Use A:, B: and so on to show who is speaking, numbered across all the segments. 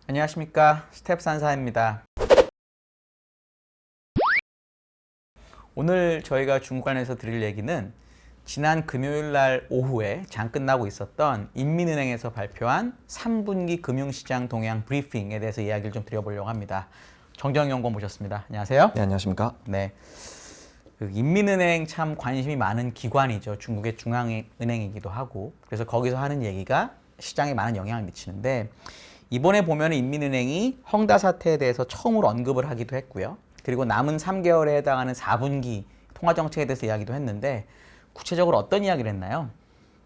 A: 안녕하십니까, 스텝산사입니다. 오늘 저희가 중국관에서 드릴 얘기는 지난 금요일 날 오후에 장 끝나고 있었던 인민은행에서 발표한 3분기 금융시장 동향 브리핑에 대해서 이야기를 좀 드려보려고 합니다. 정정 연구원 모셨습니다. 안녕하세요.
B: 네, 안녕하십니까?
A: 네. 인민은행 참 관심이 많은 기관이죠. 중국의 중앙은행이기도 하고. 그래서 거기서 하는 얘기가 시장에 많은 영향을 미치는데, 이번에 보면 인민은행이 헝다 사태에 대해서 처음으로 언급을 하기도 했고요. 그리고 남은 3개월에 해당하는 4분기 통화정책에 대해서 이야기도 했는데, 구체적으로 어떤 이야기를 했나요?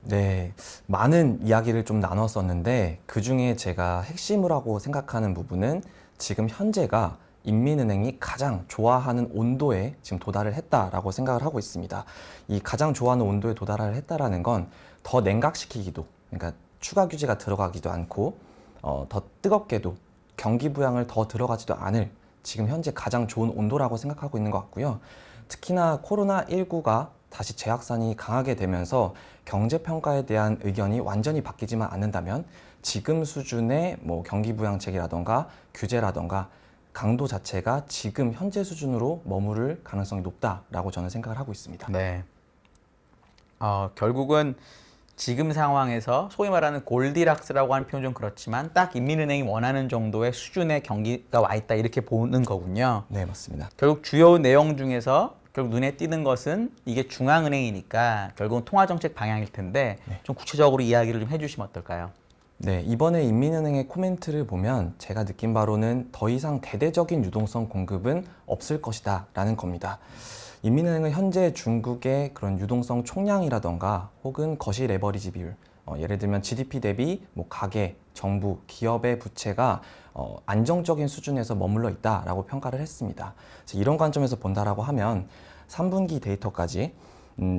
B: 네, 많은 이야기를 좀 나눴었는데 그 중에 제가 핵심이라고 생각하는 부분은 지금 현재가 인민은행이 가장 좋아하는 온도에 지금 도달을 했다라고 생각을 하고 있습니다. 이 가장 좋아하는 온도에 도달을 했다라는 건 더 냉각시키기도, 그러니까 추가 규제가 들어가기도 않고 더 뜨겁게도 경기 부양을 더 들어가지도 않을 지금 현재 가장 좋은 온도라고 생각하고 있는 것 같고요. 특히나 코로나19가 다시 재확산이 강하게 되면서 경제평가에 대한 의견이 완전히 바뀌지만 않는다면 지금 수준의 경기 부양책이라던가 규제라던가 강도 자체가 지금 현재 수준으로 머무를 가능성이 높다라고 저는 생각을 하고 있습니다.
A: 네. 결국은 지금 상황에서 소위 말하는 골디락스라고 하는 표현 좀 그렇지만 딱 인민은행이 원하는 정도의 수준의 경기가 와 있다 이렇게 보는 거군요.
B: 네, 맞습니다.
A: 결국 주요 내용 중에서 결국 눈에 띄는 것은 이게 중앙은행이니까 결국은 통화정책 방향일 텐데 좀 구체적으로 이야기를 좀 해주시면 어떨까요?
B: 네, 이번에 인민은행의 코멘트를 보면 제가 느낀 바로는 더 이상 대대적인 유동성 공급은 없을 것이다 라는 겁니다. 인민은행은 현재 중국의 그런 유동성 총량이라던가 혹은 거시 레버리지 비율, 예를 들면 GDP 대비 가계, 정부, 기업의 부채가 안정적인 수준에서 머물러 있다라고 평가를 했습니다. 그래서 이런 관점에서 본다라고 하면 3분기 데이터까지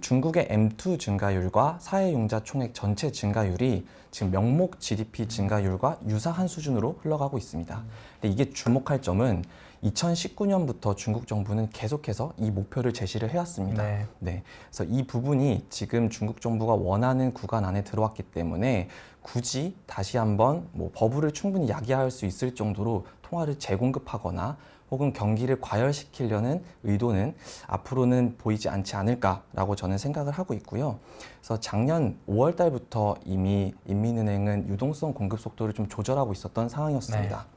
B: 중국의 M2 증가율과 사회융자 총액 전체 증가율이 지금 명목 GDP 증가율과 유사한 수준으로 흘러가고 있습니다. 근데 이게 주목할 점은 2019년부터 중국 정부는 계속해서 이 목표를 제시를 해왔습니다. 네. 그래서 이 부분이 지금 중국 정부가 원하는 구간 안에 들어왔기 때문에 굳이 다시 한번 버블을 충분히 야기할 수 있을 정도로 통화를 재공급하거나 혹은 경기를 과열시키려는 의도는 앞으로는 보이지 않지 않을까라고 저는 생각을 하고 있고요. 그래서 작년 5월 달부터 이미 인민은행은 유동성 공급 속도를 좀 조절하고 있었던 상황이었습니다.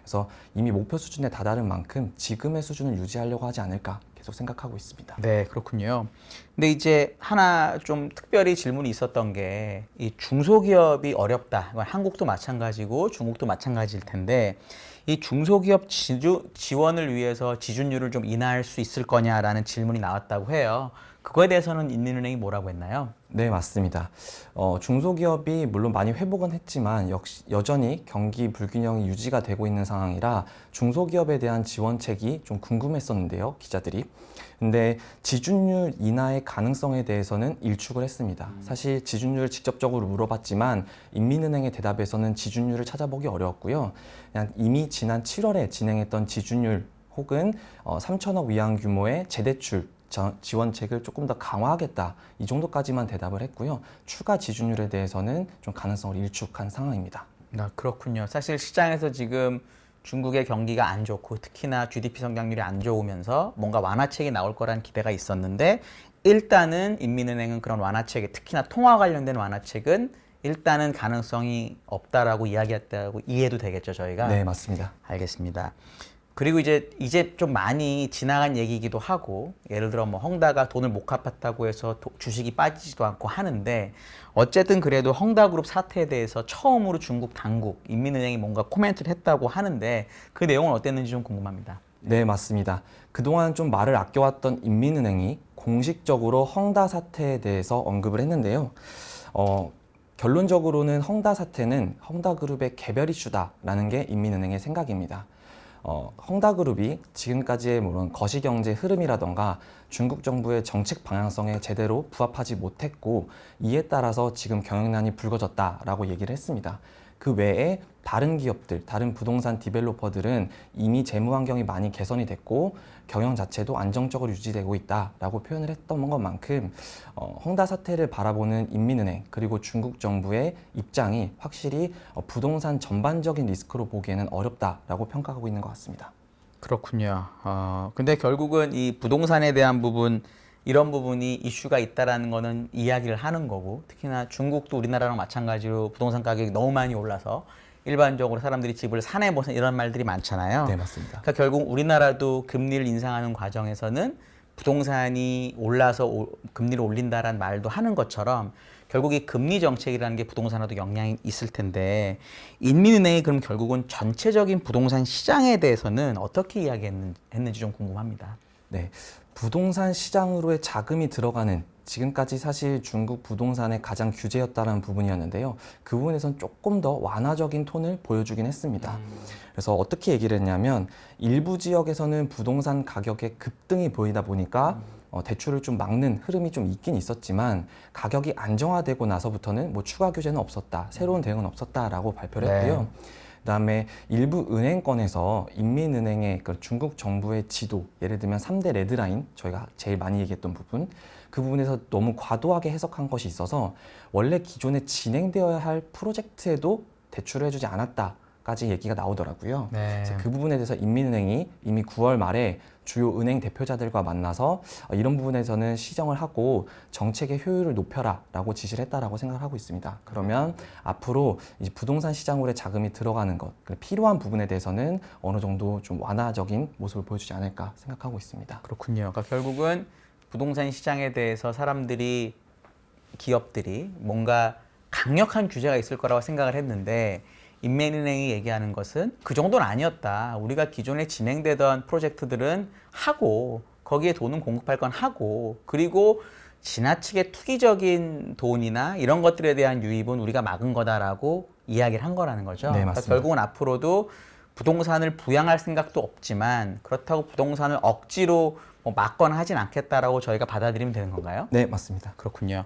B: 그래서 이미 목표 수준에 다다른 만큼 지금의 수준을 유지하려고 하지 않을까 계속 생각하고 있습니다.
A: 네, 그렇군요. 근데 이제 하나 좀 특별히 질문이 있었던 게 이 중소기업이 어렵다. 이건 한국도 마찬가지고 중국도 마찬가지일 텐데 이 중소기업 지원을 위해서 지준율을 좀 인하할 수 있을 거냐라는 질문이 나왔다고 해요. 그거에 대해서는 인민은행이 뭐라고 했나요?
B: 네, 맞습니다. 중소기업이 물론 많이 회복은 했지만 여전히 경기 불균형이 유지가 되고 있는 상황이라 중소기업에 대한 지원책이 좀 궁금했었는데요, 기자들이. 근데 지준율 인하의 가능성에 대해서는 일축을 했습니다. 사실 지준율을 직접적으로 물어봤지만 인민은행의 대답에서는 지준율을 찾아보기 어려웠고요. 그냥 이미 지난 7월에 진행했던 지준율 혹은 3천억 위안 규모의 재대출 지원책을 조금 더 강화하겠다, 이 정도까지만 대답을 했고요. 추가 지준율에 대해서는 좀 가능성을 일축한 상황입니다.
A: 그렇군요. 사실 시장에서 지금 중국의 경기가 안 좋고 특히나 GDP 성장률이 안 좋으면서 뭔가 완화책이 나올 거라는 기대가 있었는데, 일단은 인민은행은 그런 완화책에, 특히나 통화 관련된 완화책은 일단은 가능성이 없다라고 이야기했다고 이해도 되겠죠, 저희가?
B: 네, 맞습니다.
A: 알겠습니다. 그리고 이제 좀 많이 지나간 얘기이기도 하고, 예를 들어 헝다가 돈을 못 갚았다고 해서 주식이 빠지지도 않고 하는데, 어쨌든 그래도 헝다그룹 사태에 대해서 처음으로 중국 당국, 인민은행이 뭔가 코멘트를 했다고 하는데 그 내용은 어땠는지 좀 궁금합니다.
B: 네, 맞습니다. 그동안 좀 말을 아껴왔던 인민은행이 공식적으로 헝다 사태에 대해서 언급을 했는데요. 결론적으로는 헝다 사태는 헝다그룹의 개별 이슈다라는 게 인민은행의 생각입니다. 헝다그룹이 지금까지의 물론 거시경제 흐름이라던가 중국 정부의 정책 방향성에 제대로 부합하지 못했고, 이에 따라서 지금 경영난이 불거졌다라고 얘기를 했습니다. 그 외에 다른 기업들, 다른 부동산 디벨로퍼들은 이미 재무 환경이 많이 개선이 됐고 경영 자체도 안정적으로 유지되고 있다라고 표현을 했던 것만큼 헝다 사태를 바라보는 인민은행 그리고 중국 정부의 입장이 확실히 부동산 전반적인 리스크로 보기에는 어렵다라고 평가하고 있는 것 같습니다.
A: 그렇군요. 근데 결국은 이 부동산에 대한 부분, 이런 부분이 이슈가 있다라는 거는 이야기를 하는 거고, 특히나 중국도 우리나라랑 마찬가지로 부동산 가격이 너무 많이 올라서 일반적으로 사람들이 집을 사내 벗은 이런 말들이 많잖아요.
B: 네, 맞습니다.
A: 그러니까 결국 우리나라도 금리를 인상하는 과정에서는 부동산이 올라서 금리를 올린다라는 말도 하는 것처럼 결국 이 금리 정책이라는 게 부동산에도 영향이 있을 텐데, 인민은행이 그럼 결국은 전체적인 부동산 시장에 대해서는 어떻게 이야기했는지 좀 궁금합니다.
B: 네, 부동산 시장으로의 자금이 들어가는 지금까지 사실 중국 부동산의 가장 규제였다는 부분이었는데요. 그 부분에선 조금 더 완화적인 톤을 보여주긴 했습니다. 그래서 어떻게 얘기를 했냐면 일부 지역에서는 부동산 가격의 급등이 보이다 보니까 대출을 좀 막는 흐름이 좀 있긴 있었지만 가격이 안정화되고 나서부터는 뭐 추가 규제는 없었다, 새로운 대응은 없었다라고 발표를 했고요. 그다음에 일부 은행권에서 인민은행의 그 중국 정부의 지도, 예를 들면 3대 레드라인, 저희가 제일 많이 얘기했던 부분, 그 부분에서 너무 과도하게 해석한 것이 있어서 원래 기존에 진행되어야 할 프로젝트에도 대출을 해주지 않았다까지 얘기가 나오더라고요. 그래서 그 부분에 대해서 인민은행이 이미 9월 말에 주요 은행 대표자들과 만나서 이런 부분에서는 시정을 하고 정책의 효율을 높여라라고 지시를 했다라고 생각하고 있습니다. 그러면 앞으로 이제 부동산 시장으로의 자금이 들어가는 것, 필요한 부분에 대해서는 어느 정도 좀 완화적인 모습을 보여주지 않을까 생각하고 있습니다.
A: 그렇군요. 그러니까 결국은 부동산 시장에 대해서 사람들이, 기업들이 뭔가 강력한 규제가 있을 거라고 생각을 했는데, 인민은행이 얘기하는 것은 그 정도는 아니었다. 우리가 기존에 진행되던 프로젝트들은 하고, 거기에 돈은 공급할 건 하고, 그리고 지나치게 투기적인 돈이나 이런 것들에 대한 유입은 우리가 막은 거다라고 이야기를 한 거라는 거죠.
B: 네,
A: 그러니까
B: 맞습니다.
A: 결국은 앞으로도 부동산을 부양할 생각도 없지만 그렇다고 부동산을 억지로 뭐 막거나 하진 않겠다라고 저희가 받아들이면 되는 건가요?
B: 네, 맞습니다.
A: 그렇군요.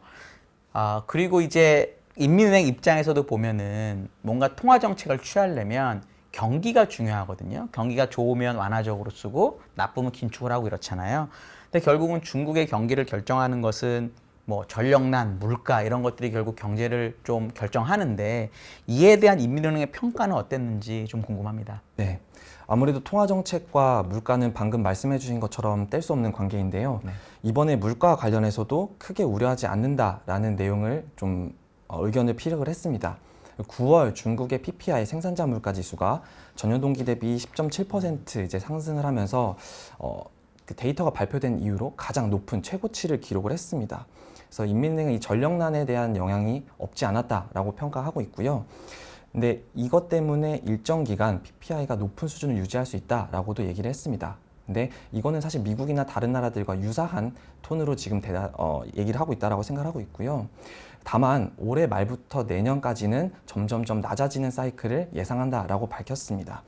A: 그리고 이제 인민은행 입장에서도 보면은 뭔가 통화 정책을 취하려면 경기가 중요하거든요. 경기가 좋으면 완화적으로 쓰고 나쁘면 긴축을 하고 이렇잖아요. 근데 결국은 중국의 경기를 결정하는 것은 뭐 전력난, 물가 이런 것들이 결국 경제를 좀 결정하는데, 이에 대한 인민은행의 평가는 어땠는지 좀 궁금합니다.
B: 네. 아무래도 통화 정책과 물가는 방금 말씀해 주신 것처럼 뗄 수 없는 관계인데요. 이번에 물가 관련해서도 크게 우려하지 않는다라는 내용을 좀 의견을 피력을 했습니다. 9월 중국의 PPI 생산자 물가 지수가 전년 동기 대비 10.7% 이제 상승을 하면서 그 데이터가 발표된 이후로 가장 높은 최고치를 기록을 했습니다. 그래서 인민은행은 이 전력난에 대한 영향이 없지 않았다라고 평가하고 있고요. 근데 이것 때문에 일정 기간 PPI가 높은 수준을 유지할 수 있다라고도 얘기를 했습니다. 근데 이거는 사실 미국이나 다른 나라들과 유사한 톤으로 지금 얘기를 하고 있다라고 생각하고 있고요. 다만 올해 말부터 내년까지는 점점점 낮아지는 사이클을 예상한다라고 밝혔습니다.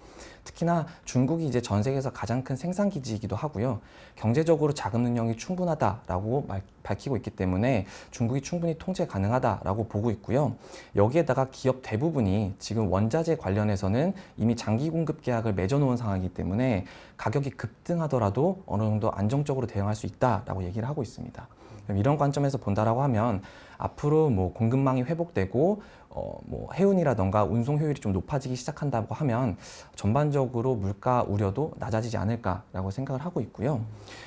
B: 특히나 중국이 이제 전 세계에서 가장 큰 생산 기지이기도 하고요. 경제적으로 자금 능력이 충분하다라고 밝히고 있기 때문에 중국이 충분히 통제 가능하다라고 보고 있고요. 여기에다가 기업 대부분이 지금 원자재 관련해서는 이미 장기 공급 계약을 맺어놓은 상황이기 때문에 가격이 급등하더라도 어느 정도 안정적으로 대응할 수 있다라고 얘기를 하고 있습니다. 이런 관점에서 본다라고 하면 앞으로 뭐 공급망이 회복되고 뭐 해운이라던가 운송 효율이 좀 높아지기 시작한다고 하면 전반적으로 물가 우려도 낮아지지 않을까라고 생각을 하고 있고요.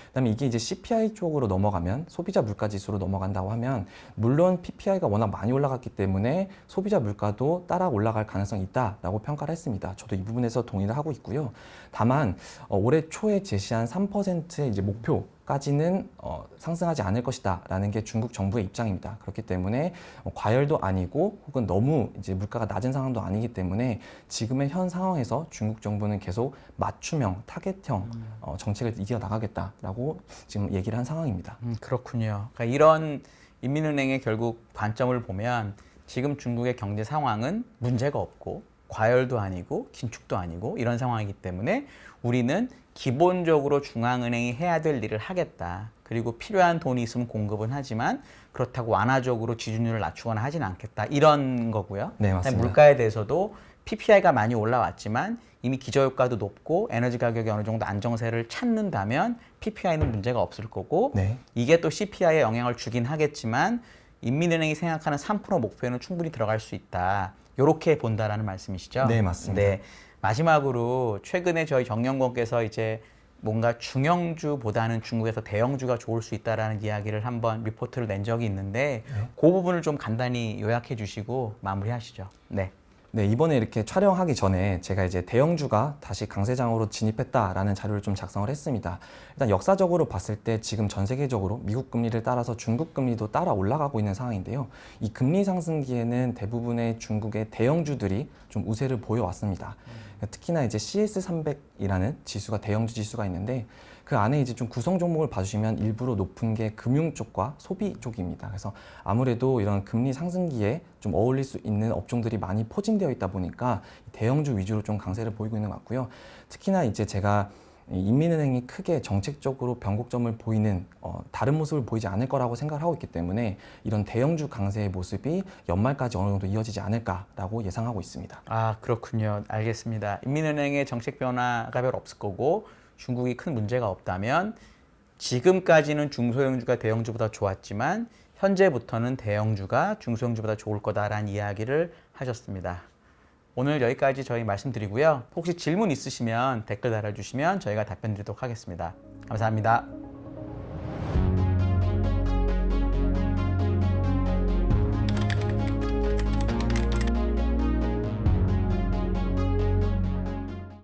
B: 그다음에 이게 이제 CPI 쪽으로 넘어가면, 소비자 물가 지수로 넘어간다고 하면 물론 PPI가 워낙 많이 올라갔기 때문에 소비자 물가도 따라 올라갈 가능성이 있다라고 평가를 했습니다. 저도 이 부분에서 동의를 하고 있고요. 다만 올해 초에 제시한 3%의 이제 목표까지는 상승하지 않을 것이다라는 게 중국 정부의 입장입니다. 그렇기 때문에 과열도 아니고 혹은 너무 이제 물가가 낮은 상황도 아니기 때문에 지금의 현 상황에서 중국 정부는 계속 맞춤형, 타겟형 정책을 이어나가겠다라고 지금 얘기를 한 상황입니다.
A: 그렇군요. 그러니까 이런 인민은행의 결국 관점을 보면 지금 중국의 경제 상황은 문제가 없고 과열도 아니고 긴축도 아니고 이런 상황이기 때문에 우리는 기본적으로 중앙은행이 해야 될 일을 하겠다. 그리고 필요한 돈이 있으면 공급은 하지만 그렇다고 완화적으로 지준율을 낮추거나 하진 않겠다. 이런 거고요.
B: 네,
A: 그다음에
B: 맞습니다.
A: 물가에 대해서도 PPI가 많이 올라왔지만 이미 기저효과도 높고 에너지 가격이 어느 정도 안정세를 찾는다면 PPI는 문제가 없을 거고
B: 네.
A: 이게 또 CPI에 영향을 주긴 하겠지만 인민은행이 생각하는 3% 목표에는 충분히 들어갈 수 있다. 이렇게 본다라는 말씀이시죠?
B: 네, 맞습니다.
A: 네. 마지막으로 최근에 저희 정연권께서 이제 뭔가 중형주보다는 중국에서 대형주가 좋을 수 있다라는 이야기를 한번 리포트를 낸 적이 있는데 그 부분을 좀 간단히 요약해 주시고 마무리하시죠. 네.
B: 네, 이번에 이렇게 촬영하기 전에 제가 이제 대형주가 다시 강세장으로 진입했다라는 자료를 좀 작성을 했습니다. 일단 역사적으로 봤을 때 지금 전 세계적으로 미국 금리를 따라서 중국 금리도 따라 올라가고 있는 상황인데요. 이 금리 상승기에는 대부분의 중국의 대형주들이 좀 우세를 보여왔습니다. 특히나 이제 CS300이라는 지수가 대형주 지수가 있는데 그 안에 이제 좀 구성 종목을 봐주시면 일부러 높은 게 금융 쪽과 소비 쪽입니다. 그래서 아무래도 이런 금리 상승기에 좀 어울릴 수 있는 업종들이 많이 포진되어 있다 보니까 대형주 위주로 좀 강세를 보이고 있는 것 같고요. 특히나 이제 제가 인민은행이 크게 정책적으로 변곡점을 보이는 다른 모습을 보이지 않을 거라고 생각을 하고 있기 때문에 이런 대형주 강세의 모습이 연말까지 어느 정도 이어지지 않을까라고 예상하고 있습니다.
A: 아, 그렇군요. 알겠습니다. 인민은행의 정책 변화가 별 없을 거고 중국이 큰 문제가 없다면 지금까지는 중소형주가 대형주보다 좋았지만 현재부터는 대형주가 중소형주보다 좋을 거다라는 이야기를 하셨습니다. 오늘 여기까지 저희 말씀드리고요. 혹시 질문 있으시면 댓글 달아주시면 저희가 답변 드리도록 하겠습니다. 감사합니다.